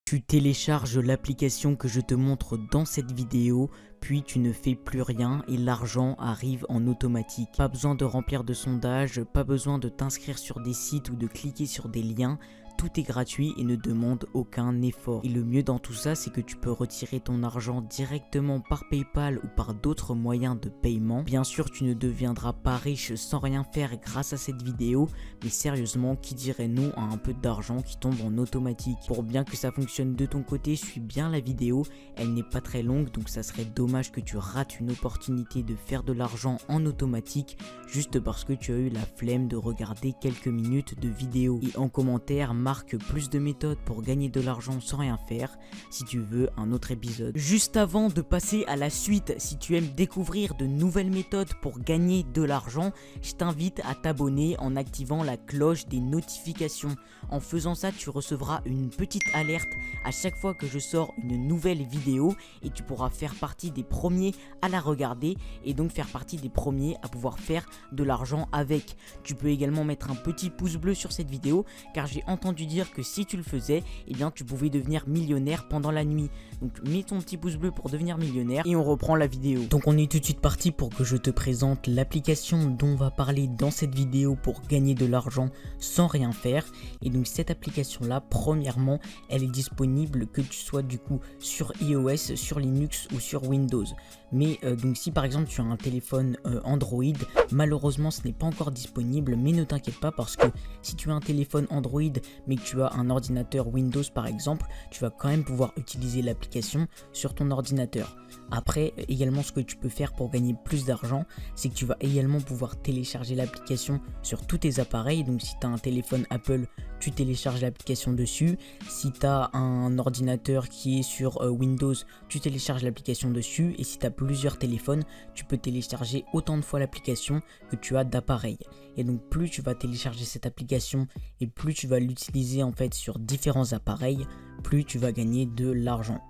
Tu télécharges l'application que je te montre dans cette vidéo, puis tu ne fais plus rien et l'argent arrive en automatique. Pas besoin de remplir de sondage, pas besoin de t'inscrire sur des sites ou de cliquer sur des liens. Tout est gratuit et ne demande aucun effort. Et le mieux dans tout ça, c'est que tu peux retirer ton argent directement par PayPal ou par d'autres moyens de paiement. Bien sûr, tu ne deviendras pas riche sans rien faire grâce à cette vidéo, mais sérieusement, qui dirait non à un peu d'argent qui tombe en automatique? Pour bien que ça fonctionne de ton côté, suis bien la vidéo. Elle n'est pas très longue, donc ça serait dommage que tu rates une opportunité de faire de l'argent en automatique juste parce que tu as eu la flemme de regarder quelques minutes de vidéo. Et en commentaire, marque plus de méthodes pour gagner de l'argent sans rien faire si tu veux un autre épisode. Juste avant de passer à la suite, si tu aimes découvrir de nouvelles méthodes pour gagner de l'argent, je t'invite à t'abonner en activant la cloche des notifications. En faisant ça, tu recevras une petite alerte à chaque fois que je sors une nouvelle vidéo et tu pourras faire partie des premiers à la regarder et donc faire partie des premiers à pouvoir faire de l'argent avec. Tu peux également mettre un petit pouce bleu sur cette vidéo car j'ai entendu dire que si tu le faisais, eh bien tu pouvais devenir millionnaire pendant la nuit. Donc mets ton petit pouce bleu pour devenir millionnaire et on reprend la vidéo. Donc on est tout de suite parti pour que je te présente l'application dont on va parler dans cette vidéo pour gagner de l'argent sans rien faire. Et donc cette application là, premièrement, elle est disponible que tu sois du coup sur iOS, sur Linux ou sur Windows. Mais donc si par exemple tu as un téléphone Android, malheureusement ce n'est pas encore disponible, mais ne t'inquiète pas parce que si tu as un téléphone Android mais que tu as un ordinateur Windows par exemple, tu vas quand même pouvoir utiliser l'application sur ton ordinateur. Après également ce que tu peux faire pour gagner plus d'argent, c'est que tu vas également pouvoir télécharger l'application sur tous tes appareils. Donc si tu as un téléphone Apple, tu télécharges l'application dessus. Si tu as un ordinateur qui est sur Windows, tu télécharges l'application dessus. Et si tu as plusieurs téléphones, tu peux télécharger autant de fois l'application que tu as d'appareils. Et donc plus tu vas télécharger cette application et plus tu vas l'utiliser en fait sur différents appareils, plus tu vas gagner de l'argent.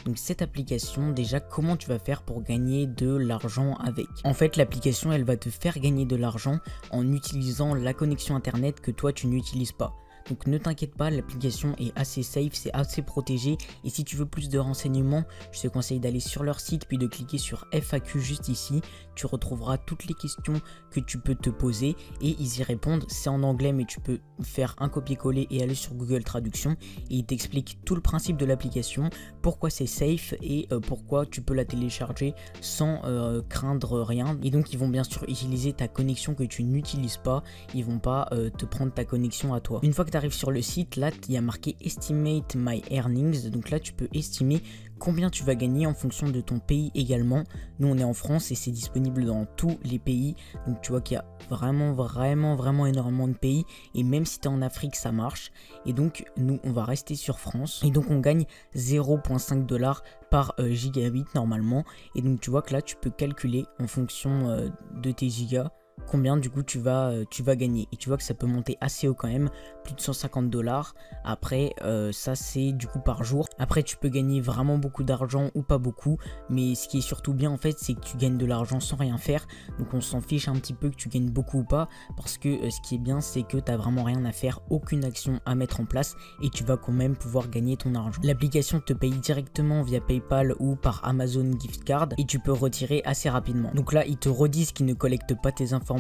Donc cette application, déjà comment tu vas faire pour gagner de l'argent avec? En fait l'application elle va te faire gagner de l'argent en utilisant la connexion internet que toi tu n'utilises pas. Donc ne t'inquiète pas, l'application est assez safe, c'est assez protégé. Et si tu veux plus de renseignements, je te conseille d'aller sur leur site puis de cliquer sur FAQ juste ici. Tu retrouveras toutes les questions que tu peux te poser et ils y répondent. C'est en anglais mais tu peux faire un copier-coller et aller sur Google Traduction. Et ils t'expliquent tout le principe de l'application, pourquoi c'est safe et pourquoi tu peux la télécharger sans craindre rien. Et donc ils vont bien sûr utiliser ta connexion que tu n'utilises pas. Ils vont pas te prendre ta connexion à toi. Une fois que tu arrives sur le site, là il y a marqué Estimate My Earnings, donc là tu peux estimer combien tu vas gagner en fonction de ton pays également. Nous on est en France et c'est disponible dans tous les pays, donc tu vois qu'il y a vraiment énormément de pays et même si tu es en Afrique ça marche. Et donc nous on va rester sur France et donc on gagne 0,5 $ par gigabit normalement. Et donc tu vois que là tu peux calculer en fonction de tes gigas combien du coup tu vas gagner. Et tu vois que ça peut monter assez haut quand même, plus de 150 $. Après ça c'est du coup par jour. Après tu peux gagner vraiment beaucoup d'argent ou pas beaucoup, mais ce qui est surtout bien en fait c'est que tu gagnes de l'argent sans rien faire. Donc on s'en fiche un petit peu que tu gagnes beaucoup ou pas, parce que ce qui est bien c'est que tu n'as vraiment rien à faire, aucune action à mettre en place et tu vas quand même pouvoir gagner ton argent. L'application te paye directement via PayPal ou par Amazon Gift Card et tu peux retirer assez rapidement. Donc là ils te redisent qu'ils ne collectent pas tes informations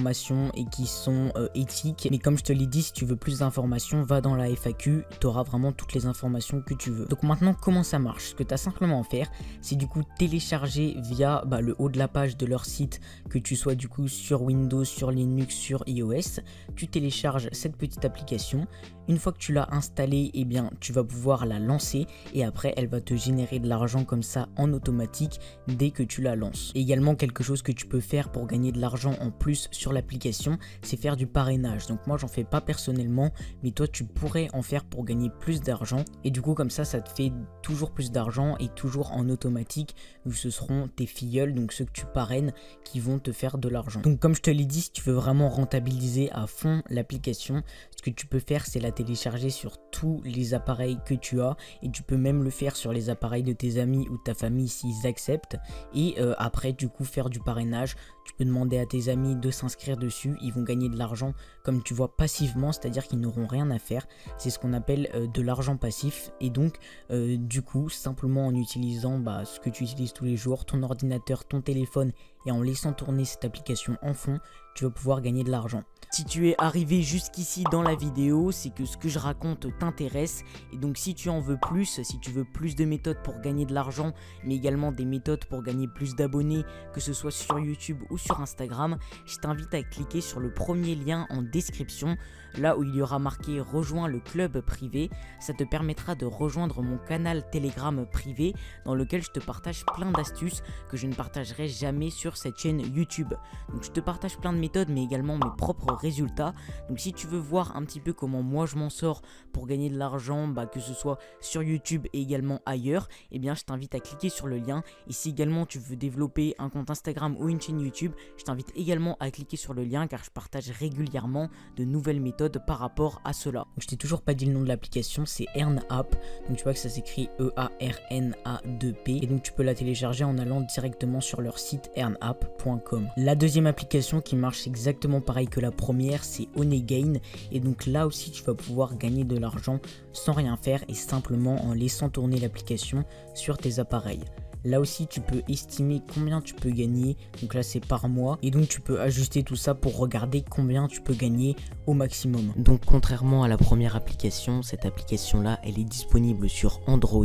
et qui sont éthiques, mais comme je te l'ai dit, si tu veux plus d'informations, va dans la FAQ, tu auras vraiment toutes les informations que tu veux. Donc maintenant comment ça marche? Ce que tu as simplement à faire, c'est du coup télécharger via le haut de la page de leur site, que tu sois du coup sur Windows, sur Linux, sur iOS, tu télécharges cette petite application. Une fois que tu l'as installée, eh bien tu vas pouvoir la lancer et après elle va te générer de l'argent comme ça en automatique dès que tu la lances. Et également quelque chose que tu peux faire pour gagner de l'argent en plus sur l'application, c'est faire du parrainage. Donc moi j'en fais pas personnellement, mais toi tu pourrais en faire pour gagner plus d'argent et du coup comme ça te fait toujours plus d'argent et toujours en automatique, où ce seront tes filleuls, donc ceux que tu parraines, qui vont te faire de l'argent. Donc comme je te l'ai dit, si tu veux vraiment rentabiliser à fond l'application, ce que tu peux faire c'est la télécharger sur tous les appareils que tu as et tu peux même le faire sur les appareils de tes amis ou de ta famille s'ils acceptent. Et après du coup faire du parrainage Tu peux demander à tes amis de s'inscrire dessus, ils vont gagner de l'argent comme tu vois passivement, c'est-à-dire qu'ils n'auront rien à faire. C'est ce qu'on appelle de l'argent passif et donc du coup simplement en utilisant ce que tu utilises tous les jours, ton ordinateur, ton téléphone et en laissant tourner cette application en fond, tu vas pouvoir gagner de l'argent. Si tu es arrivé jusqu'ici dans la vidéo, c'est que ce que je raconte t'intéresse et donc si tu en veux plus, si tu veux plus de méthodes pour gagner de l'argent, mais également des méthodes pour gagner plus d'abonnés, que ce soit sur YouTube ou sur Instagram, je t'invite à cliquer sur le premier lien en description, là où il y aura marqué rejoins le club privé. Ça te permettra de rejoindre mon canal Telegram privé dans lequel je te partage plein d'astuces que je ne partagerai jamais sur cette chaîne YouTube. Donc je te partage plein de méthodes mais également mes propres résultats. Donc si tu veux voir un petit peu comment moi je m'en sors pour gagner de l'argent, que ce soit sur YouTube et également ailleurs, eh bien je t'invite à cliquer sur le lien. Et si également tu veux développer un compte Instagram ou une chaîne YouTube, je t'invite également à cliquer sur le lien car je partage régulièrement de nouvelles méthodes par rapport à cela. Donc, je t'ai toujours pas dit le nom de l'application, c'est EarnApp. Donc tu vois que ça s'écrit EARNA2P et donc tu peux la télécharger en allant directement sur leur site earnapp.com. La deuxième application qui marche exactement pareil que la première, c'est Onegain et donc là aussi tu vas pouvoir gagner de l'argent sans rien faire et simplement en laissant tourner l'application sur tes appareils. Là aussi tu peux estimer combien tu peux gagner, donc là c'est par mois et donc tu peux ajuster tout ça pour regarder combien tu peux gagner au maximum. Donc contrairement à la première application, cette application là elle est disponible sur Android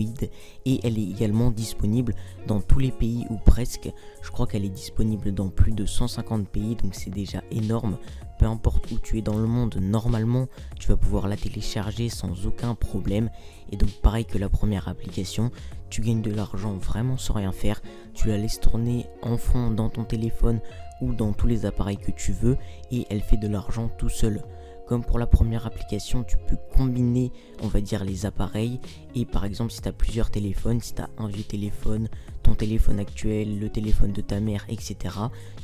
et elle est également disponible dans tous les pays ou presque. Je crois qu'elle est disponible dans plus de 150 pays, donc c'est déjà énorme. Peu importe où tu es dans le monde, normalement tu vas pouvoir la télécharger sans aucun problème. Et donc pareil que la première application, tu gagnes de l'argent vraiment sans rien faire. Tu la laisses tourner en fond dans ton téléphone ou dans tous les appareils que tu veux et elle fait de l'argent tout seul. Comme pour la première application, tu peux combiner, on va dire, les appareils. Et par exemple, si tu as plusieurs téléphones, si tu as un vieux téléphone, ton téléphone actuel, le téléphone de ta mère, etc.,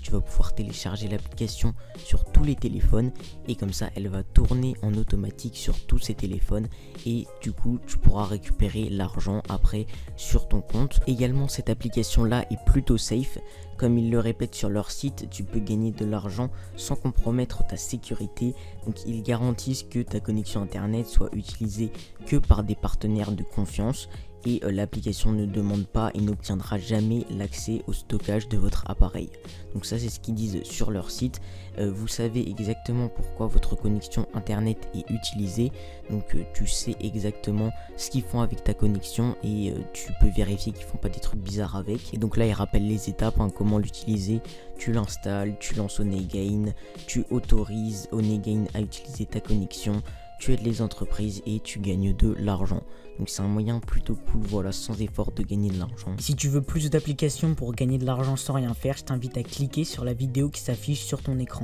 tu vas pouvoir télécharger l'application sur tous les téléphones. Et comme ça, elle va tourner en automatique sur tous ces téléphones. Et du coup, tu pourras récupérer l'argent après sur ton compte. Également, cette application-là est plutôt safe. Comme ils le répètent sur leur site, tu peux gagner de l'argent sans compromettre ta sécurité. Donc ils garantissent que ta connexion internet soit utilisée que par des partenaires de confiance. Et l'application ne demande pas et n'obtiendra jamais l'accès au stockage de votre appareil. Donc ça c'est ce qu'ils disent sur leur site. Vous savez exactement pourquoi votre connexion internet est utilisée. Donc tu sais exactement ce qu'ils font avec ta connexion et tu peux vérifier qu'ils font pas des trucs bizarres avec. Et donc là ils rappellent les étapes, comment l'utiliser. Tu l'installes, tu lances Onegain, tu autorises Onegain à utiliser ta connexion. Tu aides les entreprises et tu gagnes de l'argent. Donc c'est un moyen plutôt cool, voilà, sans effort de gagner de l'argent. Si tu veux plus d'applications pour gagner de l'argent sans rien faire, je t'invite à cliquer sur la vidéo qui s'affiche sur ton écran.